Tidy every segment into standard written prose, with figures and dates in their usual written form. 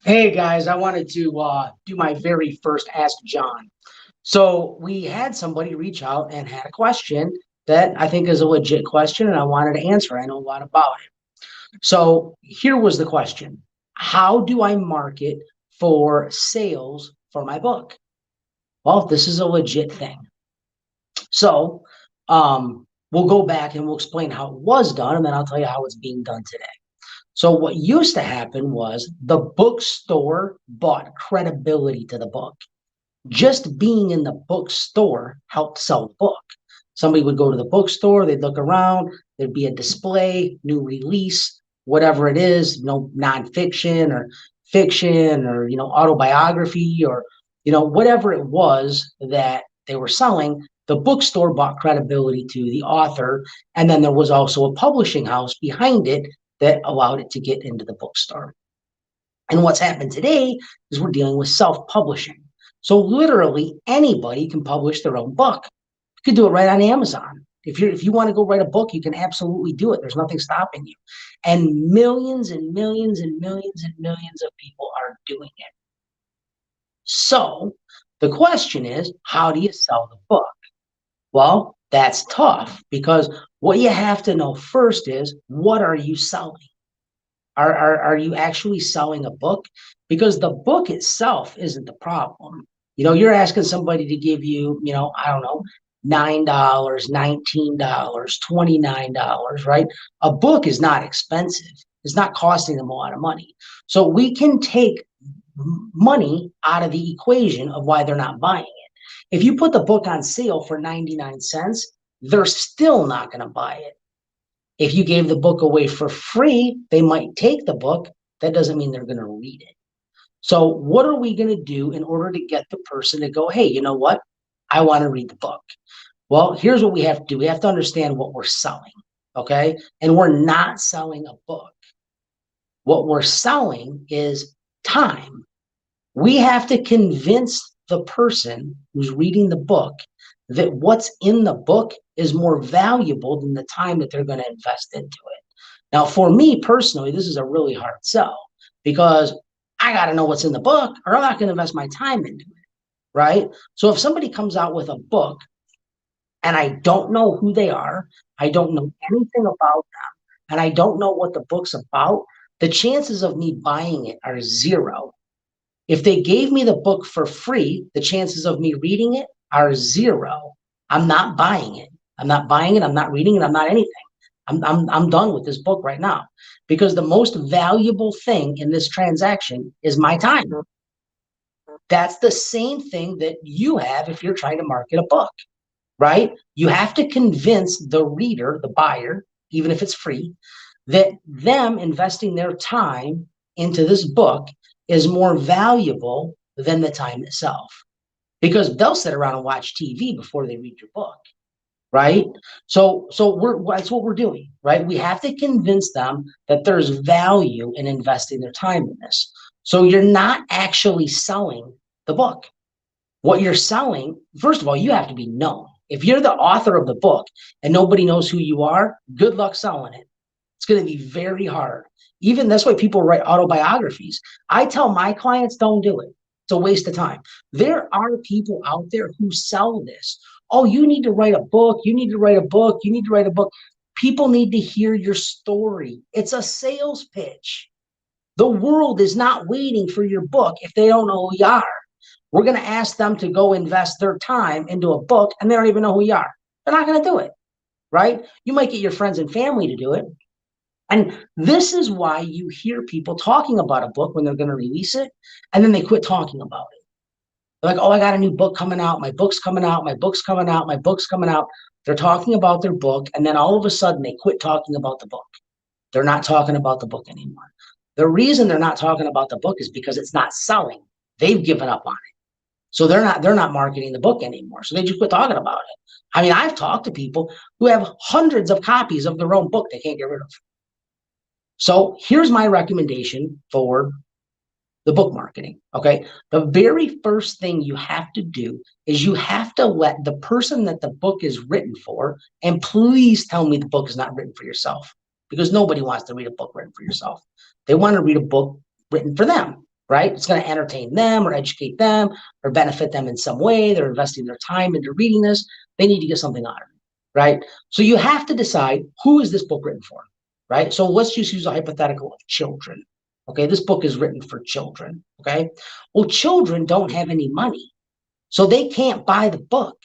Hey guys, I wanted to do my very first Ask John. So we had somebody reach out and had a question that I think is a legit question, and I wanted to answer. I know a lot about it. So here was the question: how do I market for sales for my book? Well, this is a legit thing. So we'll go back and we'll explain how it was done, and then I'll tell you how it's being done today. So what used to happen was the bookstore bought credibility to the book. Just being in the bookstore helped sell the book. Somebody would go to the bookstore, they'd look around, there'd be a display, new release, whatever it is, nonfiction or fiction or, autobiography or, whatever it was that they were selling. The bookstore bought credibility to the author. And then there was also a publishing house behind it that allowed it to get into the bookstore. And what's happened today is we're dealing with self-publishing. So literally anybody can publish their own book. You could do it right on Amazon. If you want to go write a book, you can absolutely do it. There's nothing stopping you. And millions and millions and millions and millions of people are doing it. So the question is, how do you sell the book? Well, that's tough because what you have to know first is, what are you selling? Are you actually selling a book? Because the book itself isn't the problem. You're asking somebody to give you, I don't know, $9, $19, $29, right? A book is not expensive. It's not costing them a lot of money. So we can take money out of the equation of why they're not buying it. If you put the book on sale for 99 cents, they're still not going to buy it. If you gave the book away for free, they might take the book. That doesn't mean they're going to read it. So what are we going to do in order to get the person to go, hey, you know what? I want to read the book. Well, here's what we have to do. We have to understand what we're selling, okay? And we're not selling a book. What we're selling is time. We have to convince the person who's reading the book that what's in the book is more valuable than the time that they're going to invest into it. Now, for me personally, this is a really hard sell because I got to know what's in the book or I'm not going to invest my time into it, right? So if somebody comes out with a book and I don't know who they are, I don't know anything about them, and I don't know what the book's about, the chances of me buying it are zero. If they gave me the book for free, the chances of me reading it are zero. I'm not buying it. I'm not buying it. I'm not reading it. I'm not anything. I'm done with this book right now because the most valuable thing in this transaction is my time. That's the same thing that you have if you're trying to market a book, right? You have to convince the reader, the buyer, even if it's free, that them investing their time into this book is more valuable than the time itself, because they'll sit around and watch TV before they read your book, right? So that's what we're doing, right? We have to convince them that there's value in investing their time in this. So you're not actually selling the book. What you're selling, first of all, you have to be known. If you're the author of the book and nobody knows who you are, good luck selling it. It's going to be very hard. Even that's why people write autobiographies. I tell my clients, don't do it. It's a waste of time. There are people out there who sell this. Oh, you need to write a book. You need to write a book. You need to write a book. People need to hear your story. It's a sales pitch. The world is not waiting for your book if they don't know who you are. We're going to ask them to go invest their time into a book and they don't even know who you are. They're not going to do it, right? You might get your friends and family to do it. And this is why you hear people talking about a book when they're going to release it, and then they quit talking about it. They're like, oh, I got a new book coming out. My book's coming out. My book's coming out. My book's coming out. They're talking about their book, and then all of a sudden they quit talking about the book. They're not talking about the book anymore. The reason they're not talking about the book is because it's not selling. They've given up on it. So they're not marketing the book anymore. So they just quit talking about it. I mean, I've talked to people who have hundreds of copies of their own book they can't get rid of. So here's my recommendation for the book marketing. Okay. The very first thing you have to do is you have to let the person that the book is written for, and please tell me the book is not written for yourself, because nobody wants to read a book written for yourself. They want to read a book written for them, right? It's going to entertain them or educate them or benefit them in some way. They're investing their time into reading this. They need to get something out of it, right? So you have to decide, who is this book written for, right? So let's just use a hypothetical of children. Okay, this book is written for children. Okay, well, children don't have any money, so they can't buy the book.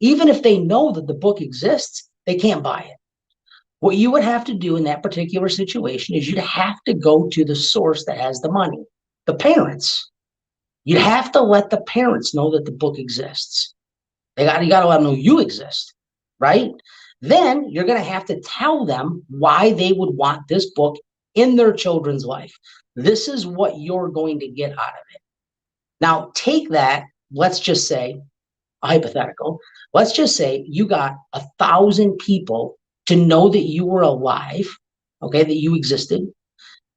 Even if they know that the book exists, they can't buy it. What you would have to do in that particular situation is you'd have to go to the source that has the money, the parents. You'd have to let the parents know that the book exists. You got to let them know you exist, right? Then you're going to have to tell them why they would want this book in their children's life. This is what you're going to get out of it. Now, take that, let's just say, a hypothetical, let's just say you got 1,000 people to know that you were alive, okay, that you existed.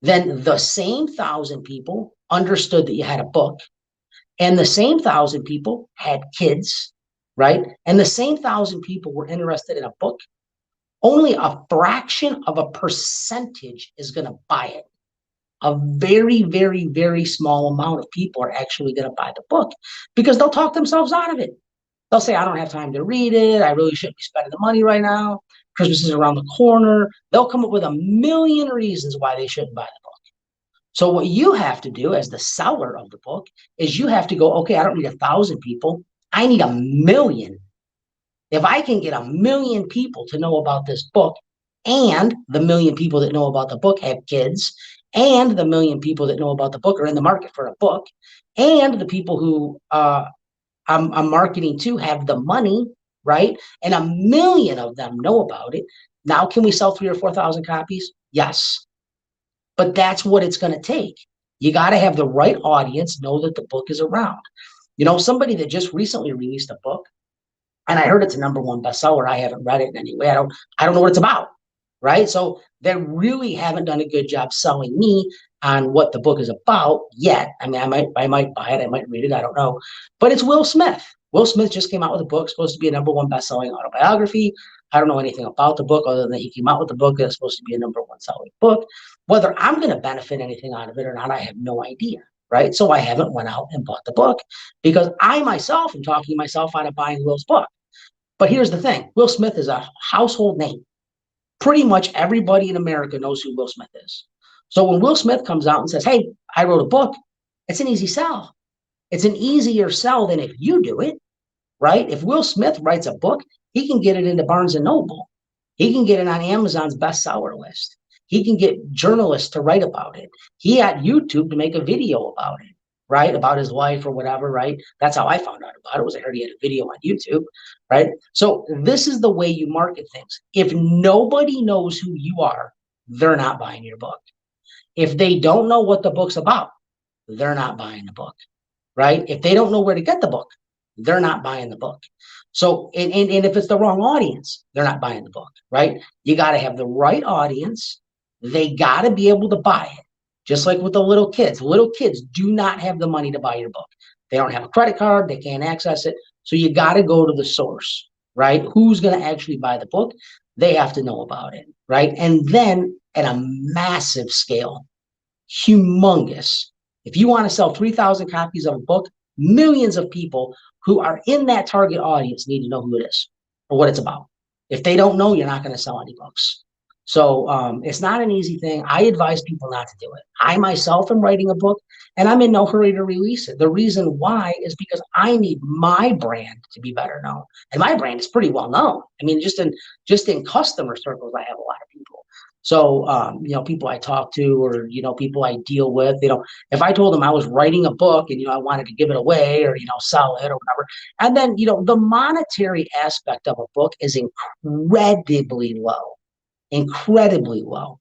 Then the same 1,000 people understood that you had a book, and the same 1,000 people had kids, right? And the same 1,000 people were interested in a book. Only a fraction of a percentage is going to buy it. A very, very, very small amount of people are actually going to buy the book because they'll talk themselves out of it. They'll say, I don't have time to read it. I really shouldn't be spending the money right now. Christmas is around the corner. They'll come up with a million reasons why they shouldn't buy the book. So what you have to do as the seller of the book is you have to go, okay, I don't need 1,000 people. I need 1,000,000. If I can get 1,000,000 people to know about this book, and the 1,000,000 people that know about the book have kids, and the 1,000,000 people that know about the book are in the market for a book, and the people who I'm marketing to have the money, right? And 1,000,000 of them know about it. Now, can we sell 3,000 or 4,000 copies? Yes. But that's what it's going to take. You got to have the right audience know that the book is around. You know, somebody that just recently released a book, and I heard it's a #1 bestseller. I haven't read it in any way. I don't know what it's about, right? So they really haven't done a good job selling me on what the book is about yet. I mean, I might buy it, I might read it, I don't know. But it's Will Smith. Will Smith just came out with a book, supposed to be a #1 best-selling autobiography. I don't know anything about the book other than that he came out with the book that's supposed to be a #1 selling book. Whether I'm going to benefit anything out of it or not, I have no idea, right? So I haven't went out and bought the book because I myself am talking myself out of buying Will's book. But here's the thing. Will Smith is a household name. Pretty much everybody in America knows who Will Smith is. So when Will Smith comes out and says, hey, I wrote a book, it's an easy sell. It's an easier sell than if you do it, right? If Will Smith writes a book, he can get it into Barnes and Noble. He can get it on Amazon's bestseller list. He can get journalists to write about it. He got YouTube to make a video about it, right? About his life or whatever, right? That's how I found out about it. Was I heard he had a video on YouTube, right? So this is the way you market things. If nobody knows who you are, they're not buying your book. If they don't know what the book's about, they're not buying the book, right? If they don't know where to get the book, they're not buying the book. So, and if it's the wrong audience, they're not buying the book, right? You got to have the right audience. They got to be able to buy it. Just like with the little kids. Little kids do not have the money to buy your book. They don't have a credit card. They can't access it. So you got to go to the source, right? Who's going to actually buy the book? They have to know about it, right? And then at a massive scale, humongous. If you want to sell 3,000 copies of a book, millions of people who are in that target audience need to know who it is or what it's about. If they don't know, you're not going to sell any books. So it's not an easy thing. I advise people not to do it. I myself am writing a book and I'm in no hurry to release it. The reason why is because I need my brand to be better known. And my brand is pretty well known. I mean, just in customer circles, I have a lot of people. So, people I talk to or, people I deal with, if I told them I was writing a book and, I wanted to give it away or, sell it or whatever. And then, the monetary aspect of a book is incredibly low. Incredibly low.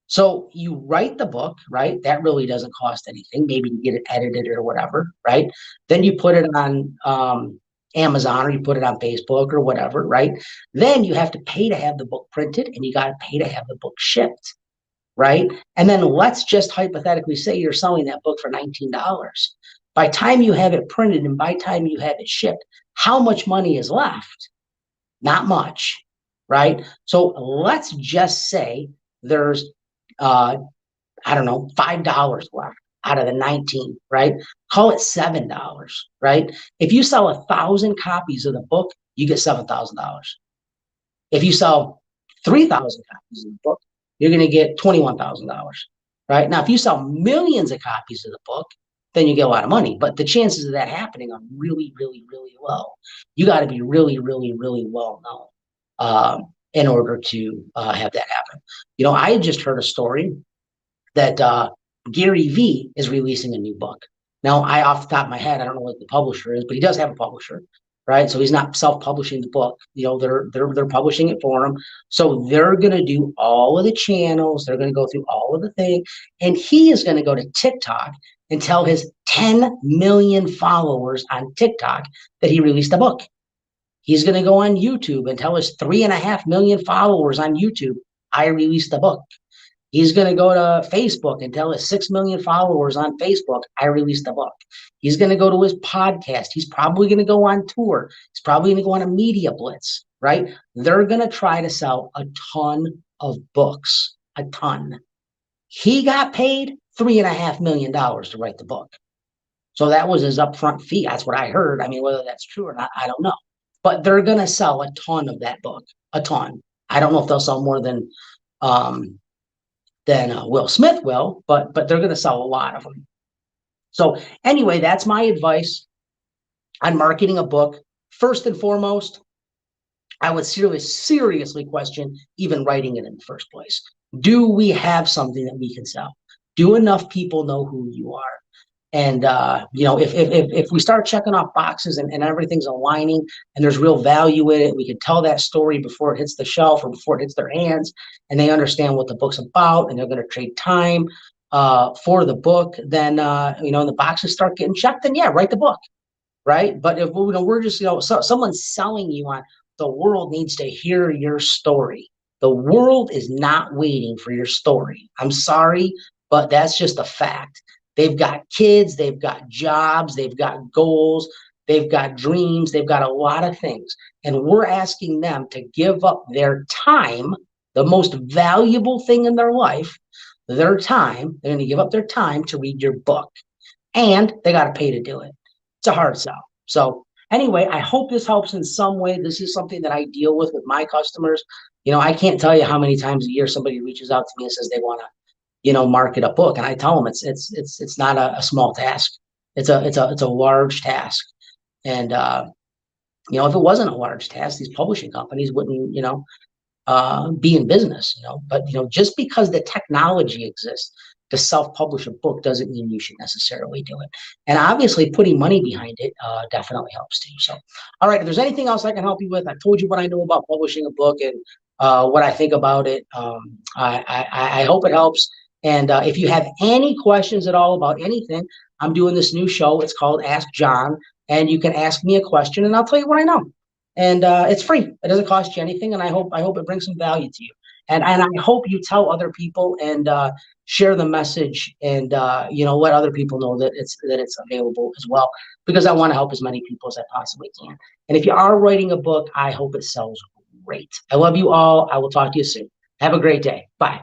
So you write the book, right? That really doesn't cost anything. Maybe you get it edited or whatever, right? Then you put it on Amazon or you put it on Facebook or whatever, right? Then you have to pay to have the book printed and you got to pay to have the book shipped, right? And then let's just hypothetically say you're selling that book for $19. By time you have it printed and by time you have it shipped, how much money is left? Not much. Right? So let's just say there's, $5 left. out of the 19, right? Call it $7, right? If you sell 1,000 copies of the book, you get $7,000. If you sell 3,000 copies of the book, you're going to get $21,000, right? Now, if you sell millions of copies of the book, then you get a lot of money. But the chances of that happening are really, really, really low. You got to be really, really, really well known in order to have that happen. You know, I just heard a story that Gary Vee is releasing a new book. Now, off the top of my head, I don't know what the publisher is, but he does have a publisher, right? So he's not self-publishing the book. You know, they're publishing it for him. So they're going to do all of the channels. They're going to go through all of the thing, and he is going to go to TikTok and tell his 10 million followers on TikTok that he released a book. He's going to go on YouTube and tell his 3.5 million followers on YouTube, I released a book. He's going to go to Facebook and tell his 6 million followers on Facebook, I released a book. He's going to go to his podcast. He's probably going to go on tour. He's probably going to go on a media blitz, right? They're going to try to sell a ton of books, a ton. He got paid $3.5 million to write the book. So that was his upfront fee. That's what I heard. I mean, whether that's true or not, I don't know. But they're going to sell a ton of that book, a ton. I don't know if they'll sell more than Will Smith will, but they're going to sell a lot of them. So anyway, that's my advice on marketing a book. First and foremost, I would seriously question even writing it in the first place. Do we have something that we can sell? Do enough people know who you are? And you know, if we start checking off boxes and everything's aligning and there's real value in it, we can tell that story before it hits the shelf or before it hits their hands, and they understand what the book's about, and they're going to trade time for the book. Then you know, and the boxes start getting checked, then yeah, write the book, right? But if you know, we're just, you know, someone's selling you on, the world needs to hear your story. The world is not waiting for your story. I'm sorry, but that's just a fact. They've got kids, they've got jobs, they've got goals, they've got dreams, they've got a lot of things. And we're asking them to give up their time, the most valuable thing in their life, their time. They're going to give up their time to read your book. And they got to pay to do it. It's a hard sell. So anyway, I hope this helps in some way. This is something that I deal with my customers. You know, I can't tell you how many times a year somebody reaches out to me and says they want to, you know, market a book, and I tell them it's not a small task. It's a large task, and you know, if it wasn't a large task, these publishing companies wouldn't, you know, be in business. You know, but you know, just because the technology exists to self-publish a book doesn't mean you should necessarily do it. And obviously, putting money behind it definitely helps too. So, all right, if there's anything else I can help you with, I've told you what I know about publishing a book and what I think about it. I hope it helps. And if you have any questions at all about anything, I'm doing this new show. It's called Ask John, and you can ask me a question, and I'll tell you what I know. And it's free. It doesn't cost you anything, and I hope it brings some value to you. And I hope you tell other people and share the message, and you know, let other people know that it's available as well, because I want to help as many people as I possibly can. And if you are writing a book, I hope it sells great. I love you all. I will talk to you soon. Have a great day. Bye.